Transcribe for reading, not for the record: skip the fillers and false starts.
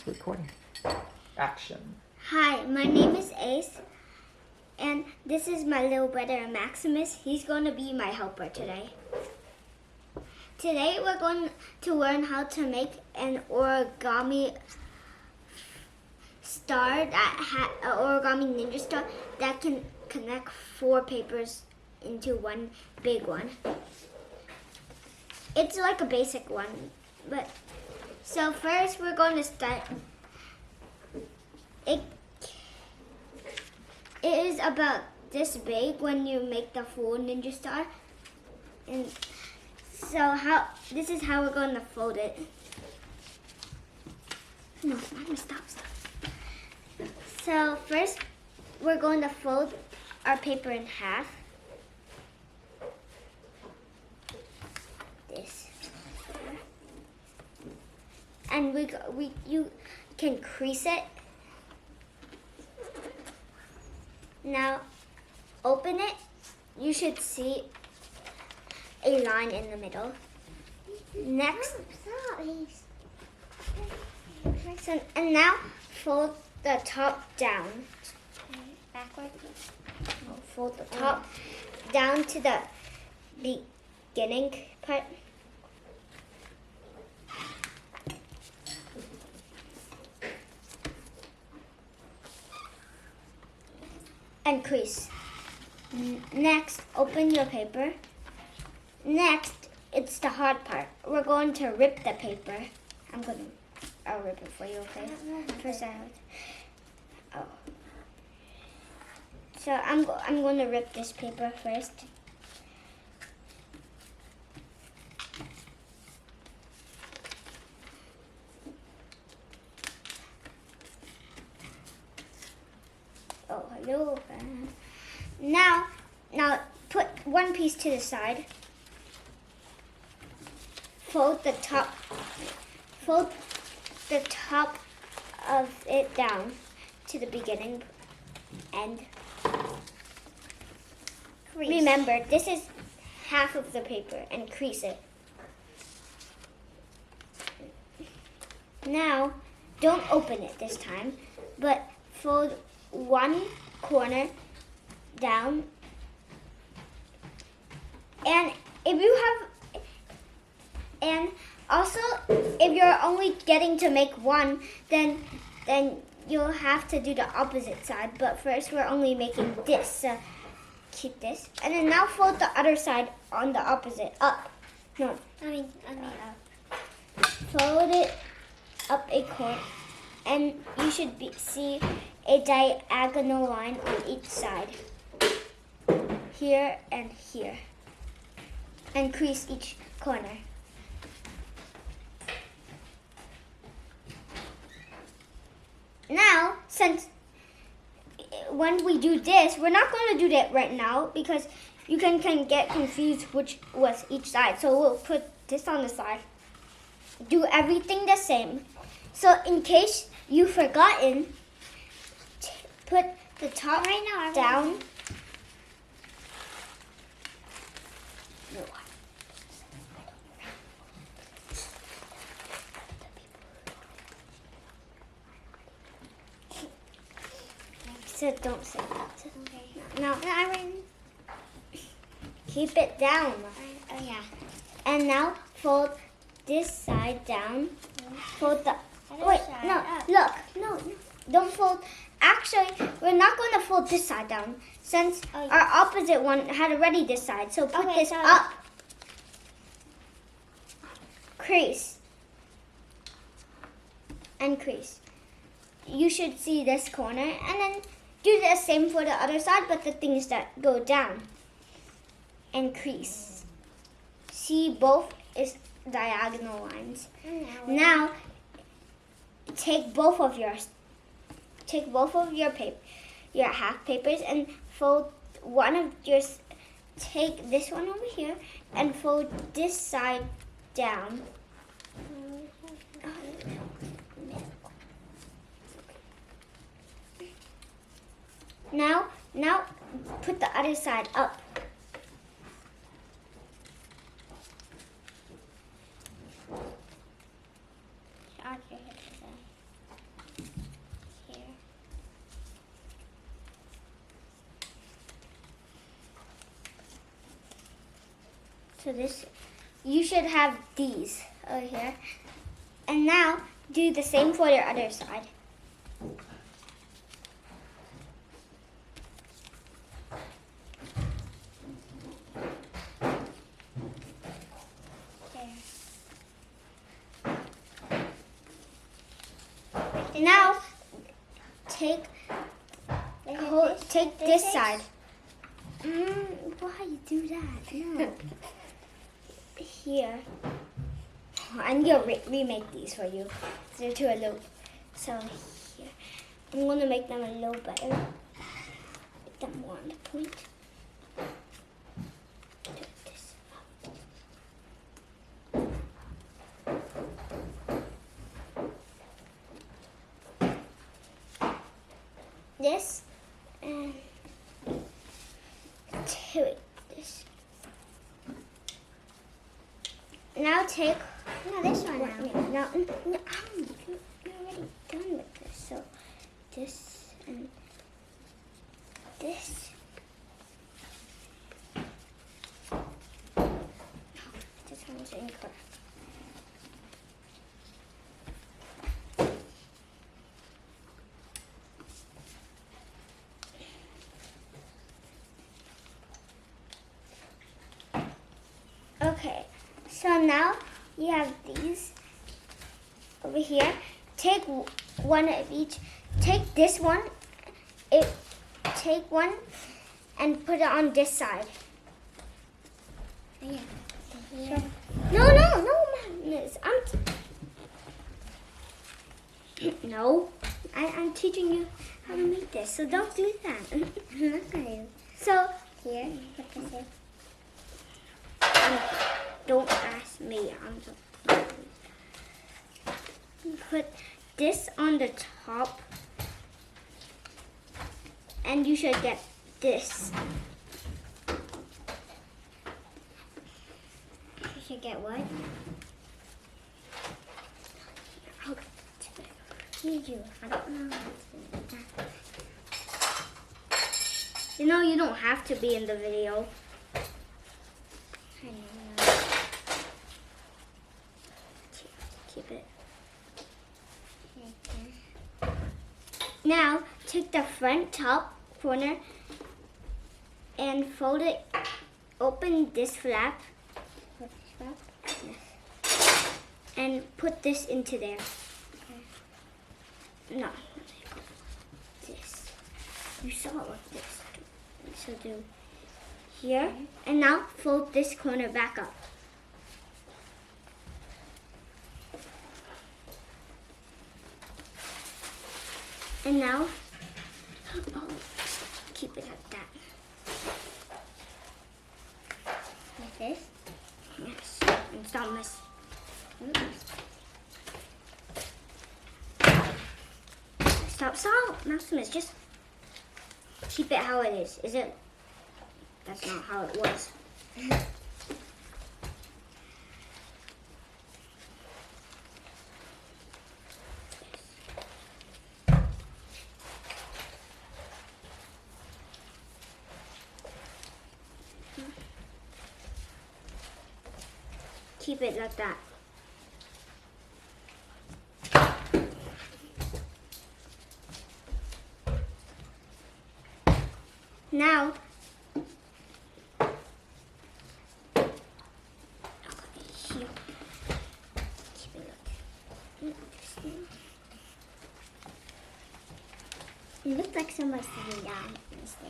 Recording. Action. Hi, my name is Ace, and this is my little brother Maximus. He's going to be my helper today. Today we're going to learn how to make an origami star, an origami ninja star that can connect 4 papers into one big one. It's like a basic one, but so first we're going to start. It is about this big when you make the full ninja star, and so this is how we're going to fold it. No, stop. So first we're going to fold our paper in half. This. And you can crease it. Now open it. You should see a line in the middle. Next, and now fold the top down. Backward. Fold the top down to the beginning part. And crease. Next, open your paper. Next, it's the hard part. We're going to rip the paper. I'll rip it for you, okay? First oh. So I'm going to rip this paper first. Oh, hello. Now put one piece to the side. Fold the top of it down to the beginning end. Crease. Remember, this is half of the paper, and crease it. Now, don't open it this time, but fold one corner down, and if you're only getting to make one, then you'll have to do the opposite side. But first we're only making this, so keep this, and then now fold the other side on the opposite up. No, I mean up. Fold it up a corner, and you should see a diagonal line on each side, here and here, and crease each corner. Now, since when we do this, we're not going to do that right now because you can get confused which was each side. So we'll put this on the side. Do everything the same. So in case you've forgotten, put the top down. No. So don't say that. Okay. No, keep it down. Oh yeah. And now fold this side down. Fold the wait. No, look. No, don't fold. Actually, we're not going to fold this side down since our opposite one had already this side. So put this up. Crease. And crease. You should see this corner, and then do the same for the other side, but the things that go down. And crease. See, both is diagonal lines. Now, take both of your half papers and fold one of yours. Take this one over here and fold this side down. Now put the other side up. So this, you should have these over here. And now do the same for your other side. And now take this side. Why you do that? No. Here. I'm gonna remake these for you. They're to a loop. So here, I'm gonna make them a little better. Make them more on the point. Put this up. This and this. Now take this one. Now, you're already done with this. So this and this. This one's incorrect. Okay, so now you have these over here. Take one of each. Take this one. Take one and put it on this side. Yeah. No, Magnus. No. I'm teaching you how to make this, so don't do that. Okay. So here, put this in. Don't ask me. Put this on the top, and you should get this. You should get what? I'll teach you. I don't know. You know, you don't have to be in the video. Keep it. Now take the front top corner and fold it. Open this flap. And put this into there. No. This. You saw it like this. So do here. And now fold this corner back up. And now, keep it like that. Like this? Yes. And stop messing. Stop, Maximus. Just keep it how it is. Is it? That's not how it was. Keep it like that. Now, here. Keep it like it looks like somebody's sitting down.